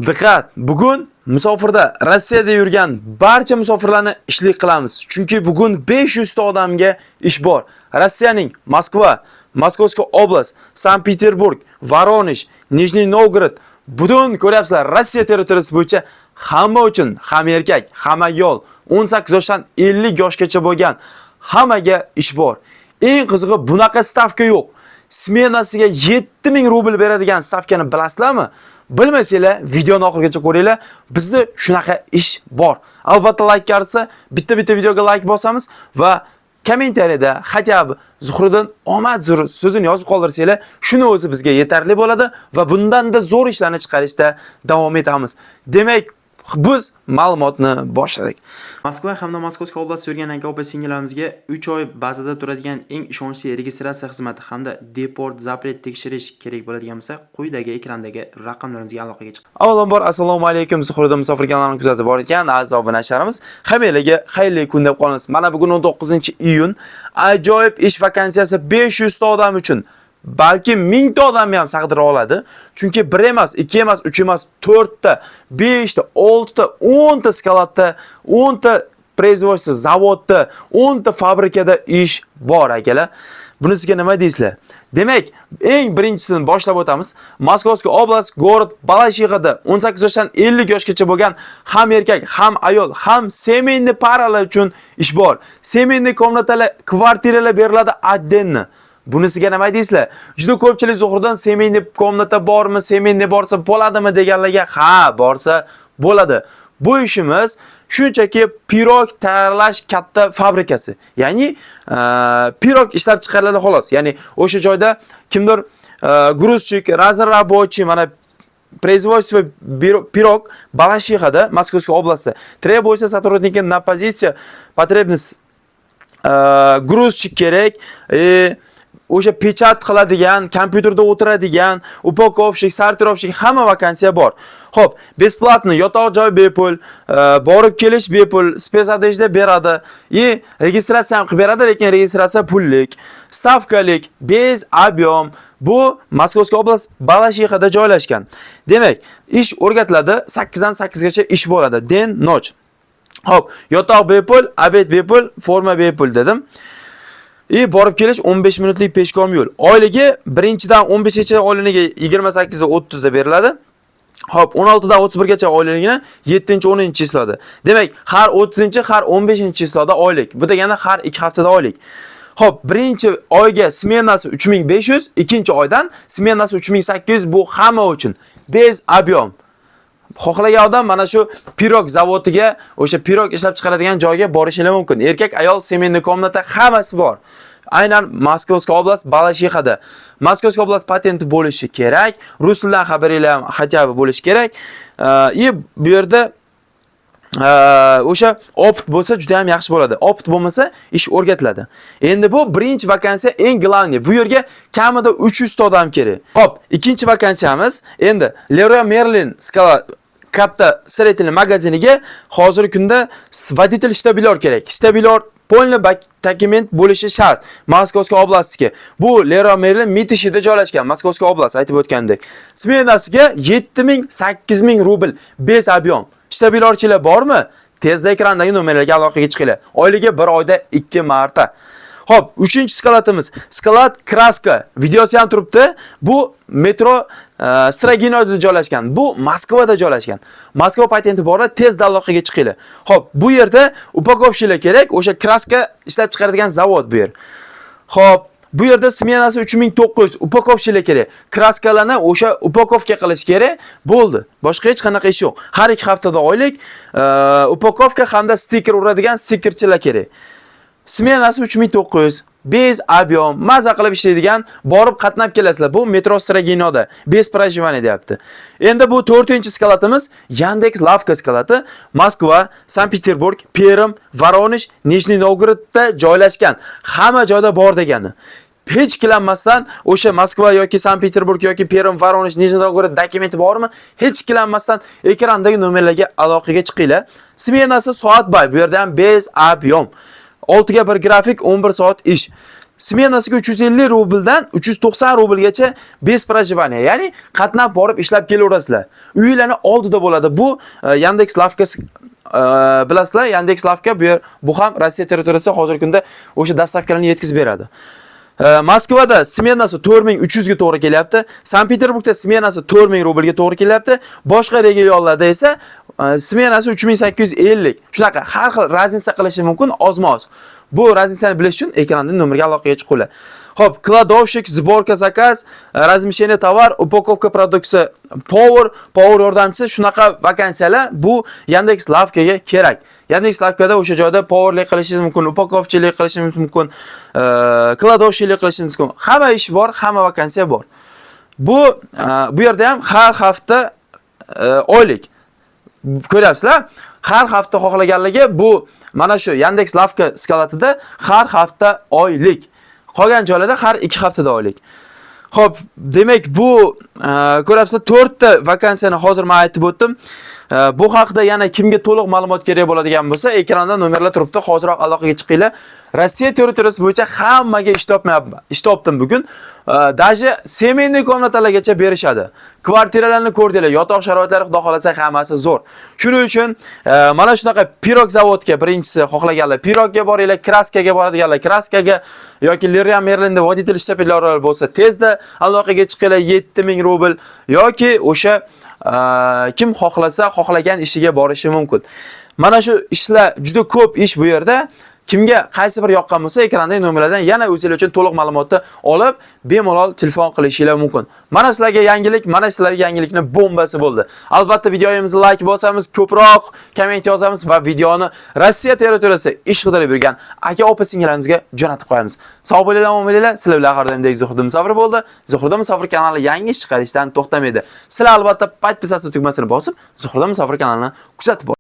Diqqat! Bugun musofirda Rossiyada yurgan barcha musofirlarni ishlik qilamiz. Chunki bugun 500 ta odamga ish bor. Rossiyaning Moskva, Moskovskiy oblast, Sankt-Peterburg, Voronezh, Nijniy Novgorod butun ko'ryapsizlar, Rossiya territoriyasi bo'yicha hamma uchun, ham erkak, ham ayol, 18 yoshdan 50 yoshgacha bo'lgan hammaga ish bor. Eng qizig'i bunaqa stavka yo'q. Smenasiga 7000 rubl beradigan stavkani bilasizlarmi? Bilmasanglar, videoni oxirigacha ko'ringlar. Bizda shunaqa ish bor. Albatta like qarsa, bitta videoga like bosamiz va kommentariyada hajab Zuhriddin omad so'zini yozib qoldirsanglar, shuni o'zi bizga yetarli bo'ladi va bundan-da zo'r ishlarni chiqarishda davom etamiz. Demak, biz ma'lumotni boshladik. Moskva hamda Moskovskiy oblastida yurgan aka-opa singillarimizga 3 oy bazada turadigan eng ishonchli registratsiya xizmati hamda deport zapret tekshirish kerak bo'ladigan bo'lsa, quyidagi ekrandagi raqamlarimizga aloqaga chiqing. Avvalambor assalomu alaykum, Zuhriddin musofir kanalini kuzatib borayotgan aziz obunachlarimiz, hammalarga xayrli kun deb qolamiz. Mana bugun 19-iyun, ajoyib ish vakansiyasi 500 ta odam uchun. Balki 1000 ta odam ham sag'dira oladi. Chunki 1 emas, 2 emas, 3 emas, 4 ta, 5 ta, 6 ta, 10 ta skaladda, 10 ta производство zavodda, 10 ta fabrikada ish bor akalar. Bunisiga nima deysizlar? Demak, eng birinchisini boshlab o'tamiz. Moskovskiy oblast, город Balashixada 18 yoshdan 50 yoshgacha bo'lgan ham erkak, ham ayol, ham семейный paralar uchun ish bor. Семейный komnatalar, kvartiralar beriladi отдельно. Bunisiga nima deysizlar? Juda ko'pchilik Zuhriddin семейный komnata bormi, семейный borsa bo'ladimi deganlarga, ha, borsa bo'ladi. Bu ishimiz shunchaki pirog tayyorlash katta fabrikasi. Ya'ni pirog ishlab chiqariladi xolos. Ya'ni o'sha joyda kimdir грузчик, разработчик, mana производство pirog Balashixada, Moskovskiy oblastida. Требуется сотрудники на позицию, потребность грузчик kerak. O'sha pechat qiladigan, kompyuterda o'tiradigan, upakovщик, sortirovщик hamma vakansiya bor. Xo'p, besplatni yotoq joy bepul, borib kelish bepul, spesodejda beradi. Registratsiya ham qilib beradi, lekin registratsiya pullik, stavkalik, bez объем. Bu Moskovskiy oblast Balashixada joylashgan. Demak, ish o'rgatiladi, 8 dan 8 gacha ish bo'ladi. Den, noch. Xo'p, yotoq bepul, obed bepul, forma bepul dedim. Borib kelish 15 minutlik peshkom yo'l. Oyligi birinchidan 15gacha oylaniga 28 ga 30 da beriladi. Hop, 16 dan 31 gacha oyligini 7-10 chislada. Demak, har 30-chi, har 15-chi chislada oylik. Bu degani har 2 haftada oylik. Hop, birinchi oyga smenasi 3500, ikkinchi oydan smenasi 3800 bu hamma uchun. Bez объем. Xohlagan odam mana shu pirog zavodiga, o'sha pirog ishlab chiqaradigan joyga borishingiz mumkin. Erkak, ayol, семейный komnata hammasi bor. Aynan Moskovskiy oblast Balashixada. Moskovskiy oblast patenti bo'lishi kerak. Rus tilidan xabaringiz ham hajab bo'lishi kerak. Bu yerda o'sha opt bo'lsa juda ham yaxshi bo'ladi. Opt bo'lmasa ish o'rgatiladi. Endi bu birinchi vakansiya eng glавный. Bu yerga kamida 300 ta odam kerak. Hop, ikkinchi vakansiyamiz endi Leroy Merlin skala katta строительный magaziniga hozirgi kunda водитель shtabilor kerak. Shtabilor polni dokument bo'lishi shart. Moskovskiy oblastga. Bu Leroy Merlin Mitishida joylashgan, Moskovskiy oblast aytib o'tgandek. Smenasiga 7000-8000 rubl bez объем. Shtabilorchilar bormi? Tezda ekrandagi nomerlarga aloqaga chiqinglar. Oyligi 1 oyda 2 marta. Hop, 3-chi skalatimiz. Skalat kraska. Videosi ham turibdi. Bu metro Stroginoda joylashgan. Bu Moskvada joylashgan. Moskva patenti bor, tezda aloqaga chiqinglar. Hop, bu yerda upakovщикlar kerak. O'sha kraska ishlab chiqaradigan zavod bu yer. Hop, bu yerda smenasi 3900 upakovщикlar kerak. Kraskalarni o'sha upakovka qilish kerak. Bo'ldi. Boshqa hech qanaqa ish yo'q. Har 2 haftada oylik upakovka hamda stiker uradigan stikerchilar kerak. Smenasi 3900, bez объем, maza qilib ishlaydigan, borib qatnab kelasizlar. Bu metro Stroginoda, bez проживание deyapti. Endi bu 4-chi skalatimiz Yandex Lavka skalati, Moskva, Sankt-Peterburg, Perm, Voronezh, Nijniy Novgorodda joylashgan. Hamma joyda bor degani. Hech ikkilanmasdan o'sha Moskva yoki Sankt-Peterburg yoki Perm, Voronezh, Nijniy Novgorod dokumenti bormi? Hech ikkilanmasdan ekrandagi nomerlarga aloqaga chiqinglar. Smenasi soat bay, bu yerda ham bez объем. 6 ga 1 grafik, 11 soat ish. smenasiga 350 rubldan 390 rublgacha без проживания, ya'ni qatnab borib ishlab kelaverasizlar. Uylarni oldida bo'ladi. Bu Yandex Lavkasi bilasizlar, Yandex Lavka bu ham Rossiya territoriyasiga hozirgi kunda o'sha dastavkalarni yetkazib beradi. Moskvada smenasi 4300 ga to'g'ri kelyapti. Sankt-Peterburgda smenasi 4000 rublga to'g'ri kelyapti. Boshqa regionlarda esa smenasi 3850. Shunaqa har xil raznica qilishi mumkin, ozmoz. Bu raznicani bilish uchun ekrandan nomerga aloqaga chiqinglar. Xo'p, kladovshik, sborka zakaz, размещение tovar, upakovka produksiya, power yordamchisi, shunaqa vakansiyalar bu Yandex Lavkaga kerak. Yandex Lavkada o'sha joyda powerlik qilishingiz mumkin, upakovchilik qilishingiz mumkin, kladovshilik qilishingiz mumkin. Hamma ish bor, hamma vakansiya bor. Bu yerda ham har hafta oylik. Ko'ryapsizlar? Har hafta xohlaganligi bu mana shu Yandex Lavka skalatida har hafta oylik. Qolgan joylarda har 2 haftada oylik. Xo'p, demak bu ko'ryapsizlar 4 ta vakansiyani hozir men aytib o'tdim. Bu haqida yana kimga to'liq ma'lumot kerak bo'ladigan bo'lsa, ekranda nomerlar turibdi, hoziroq aloqaga chiqinglar. Rossiya territoriyasi bo'yicha hammaga ish topmayapman. Ish topdim bugun. Даже semenniy komnatalargacha berishadi. Kvartiralarni ko'rdinglar, yotoq sharoitlari xudo xolasa hammasi zo'r. Shuning uchun mana shunaqa pirog zavodga birinchisi xohlaganlar pirogga boringlar, kraskaga boradiganlar kraskaga yoki Leroy Merlinda voditelь штапеллari bo'lsa tezda aloqaga chiqinglar 7000 rubl yoki o'sha kim xohlasa xohlagan ishiga borishi mumkin. Mana shu ishlar juda ko'p ish bu yerda. Kimga qaysi bir yoqqan bo'lsa, ekrandagi nomerlardan yana o'zingizlar uchun to'liq ma'lumotni olib, bemalol telefon qilishingiz mumkin. Mana sizlarga yangilik, mana sizlarga yangilikni bombasi bo'ldi. Albatta videomizni like bosamiz, ko'proq komment yozamiz va videoni Rossiya territoriyasida ish qidirib yurgan aka-opa singillarimizga jo'natib qo'yamiz. Sog' bo'linglar, omon bo'linglar. Sizlar bilan har doimdek Zuhriddin Musofir bo'ldi. Zuhriddin Musofir kanali yangi ish chiqarishdan to'xtamaydi. Sizlar albatta podpisatsiya tugmasini bosib, Zuhriddin Musofir kanalini kuzatib